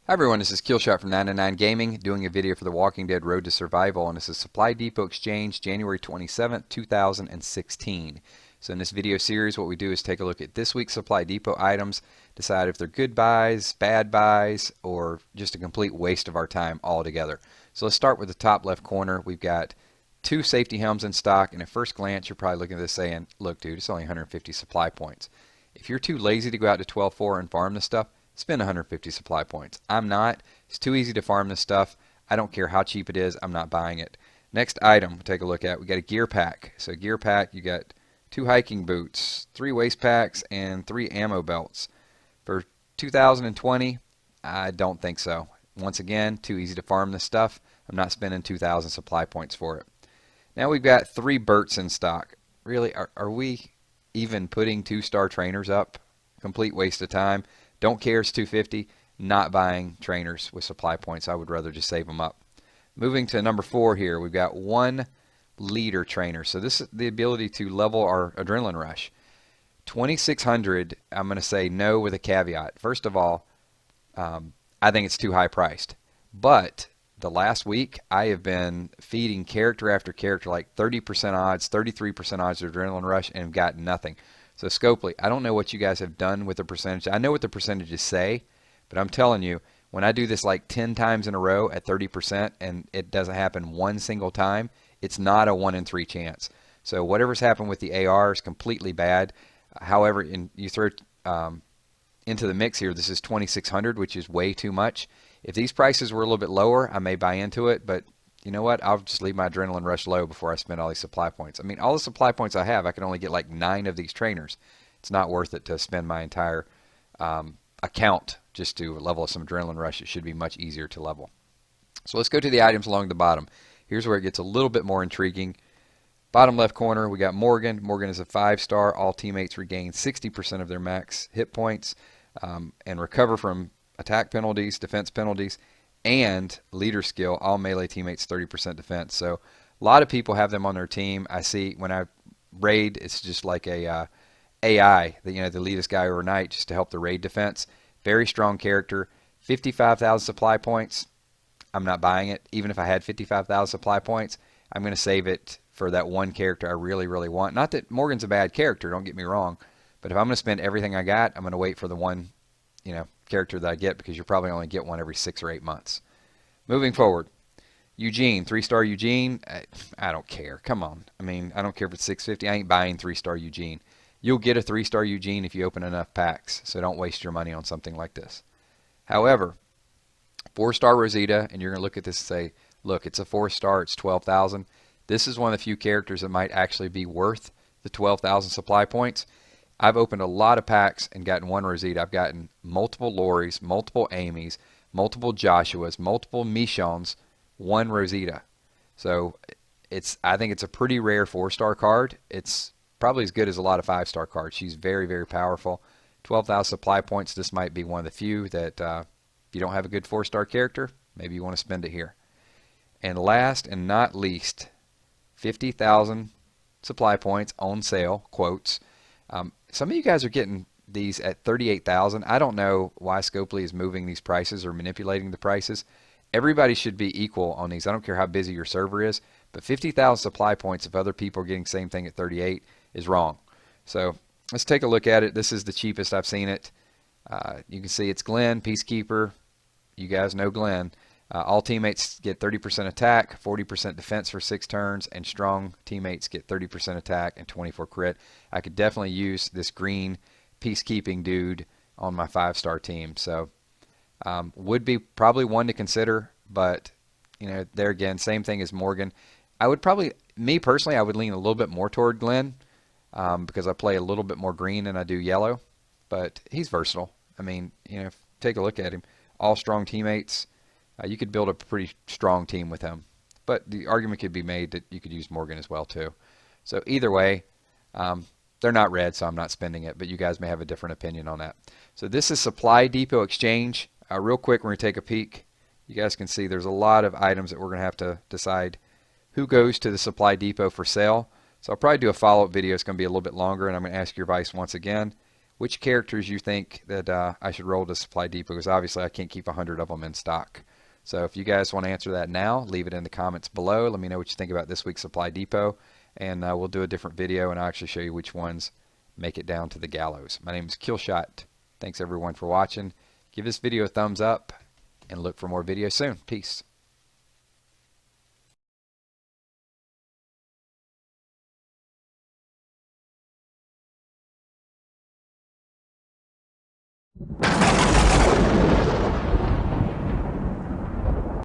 Hi everyone, this is Killshot from 999 Gaming, doing a video for The Walking Dead Road to Survival, and this is Supply Depot Exchange, January 27th, 2016. So in this video series, what we do is take a look at this week's Supply Depot items, decide if they're good buys, bad buys, or just a complete waste of our time altogether. So let's start with the top left corner. We've got 2 safety helms in stock, and at first glance, you're probably looking at this saying, look dude, it's only 150 supply points. If you're too lazy to go out to 12.4 and farm this stuff, spend 150 supply points. I'm not. It's too easy to farm this stuff. I don't care how cheap it is. I'm not buying it. Next item we'll take a look at. We got a gear pack. So gear pack, you got 2 hiking boots, 3 waist packs, and 3 ammo belts. For 2020, I don't think so. Once again, too easy to farm this stuff. I'm not spending 2,000 supply points for it. Now we've got 3 Burts in stock. Really, are we even putting 2-star trainers up? Complete waste of time. Don't care, it's 250. Not buying trainers with supply points. I would rather just save them up. Moving to number 4 here, we've got 1 leader trainer. So this is the ability to level our adrenaline rush. 2,600, I'm going to say no with a caveat. First of all, I think it's too high priced. But the last week, I have been feeding character after character like 30% odds, 33% odds of adrenaline rush, and got nothing. So Scopely, I don't know what you guys have done with the percentage. I know what the percentages say, but I'm telling you, when I do this like 10 times in a row at 30% and it doesn't happen one single time, it's not a 1 in 3 chance. So whatever's happened with the AR is completely bad. However, you throw into the mix here, this is 2,600, which is way too much. If these prices were a little bit lower, I may buy into it, but you know what? I'll just leave my adrenaline rush low before I spend all these supply points. I mean, all the supply points I have, I can only get like 9 of these trainers. It's not worth it to spend my entire account just to level some adrenaline rush. It should be much easier to level. So let's go to the items along the bottom. Here's where it gets a little bit more intriguing. Bottom left corner, we got Morgan. Morgan is a 5-star. All teammates regain 60% of their max hit points and recover from attack penalties, defense penalties, and leader skill. All melee teammates 30% defense. So a lot of people have them on their team. I see when I raid, it's just like a AI, they lead this guy overnight just to help the raid defense. Very strong character. 55,000 supply points. I'm not buying it. Even if I had 55,000 supply points, I'm going to save it for that one character I really, really want. Not that Morgan's a bad character, don't get me wrong, but if I'm going to spend everything I got, I'm going to wait for the one, character that I get, because you'll probably only get one every 6 or 8 months. Moving forward, Eugene, 3-star Eugene. I don't care. Come on. I mean, I don't care if it's 650. I ain't buying 3-star Eugene. You'll get a 3-star Eugene if you open enough packs, so don't waste your money on something like this. However, 4-star Rosita, and you're going to look at this and say, look, it's a 4-star, it's 12,000. This is one of the few characters that might actually be worth the 12,000 supply points. I've opened a lot of packs and gotten 1 Rosita. I've gotten multiple Loris, multiple Amy's, multiple Joshua's, multiple Michonne's, 1 Rosita. So I think it's a pretty rare 4-star card. It's probably as good as a lot of 5-star cards. She's very, very powerful. 12,000 supply points. This might be one of the few that if you don't have a good 4-star character, maybe you want to spend it here. And last and not least, 50,000 supply points on sale, quotes. Some of you guys are getting these at 38,000. I don't know why Scopely is moving these prices or manipulating the prices. Everybody should be equal on these. I don't care how busy your server is, but 50,000 supply points if other people are getting the same thing at 38 is wrong. So let's take a look at it. This is the cheapest I've seen it. You can see it's Glenn, Peacekeeper. You guys know Glenn. All teammates get 30% attack, 40% defense for 6 turns, and strong teammates get 30% attack and 24 crit. I could definitely use this green peacekeeping dude on my 5-star team. So would be probably one to consider, but there again, same thing as Morgan. I would probably, me personally, I would lean a little bit more toward Glenn because I play a little bit more green than I do yellow, but he's versatile. I mean, take a look at him. All strong teammates. You could build a pretty strong team with him. But the argument could be made that you could use Morgan as well too. So either way, they're not red, so I'm not spending it, but you guys may have a different opinion on that. So this is Supply Depot Exchange. Real quick, we're going to take a peek. You guys can see there's a lot of items that we're going to have to decide who goes to the Supply Depot for sale. So I'll probably do a follow-up video. It's going to be a little bit longer, and I'm going to ask your advice once again. which characters you think that I should roll to Supply Depot, because obviously I can't keep 100 of them in stock. So if you guys want to answer that now, leave it in the comments below. Let me know what you think about this week's Supply Depot, and we'll do a different video and I'll actually show you which ones make it down to the gallows. My name is Killshot. Thanks everyone for watching. Give this video a thumbs up and look for more videos soon. Peace.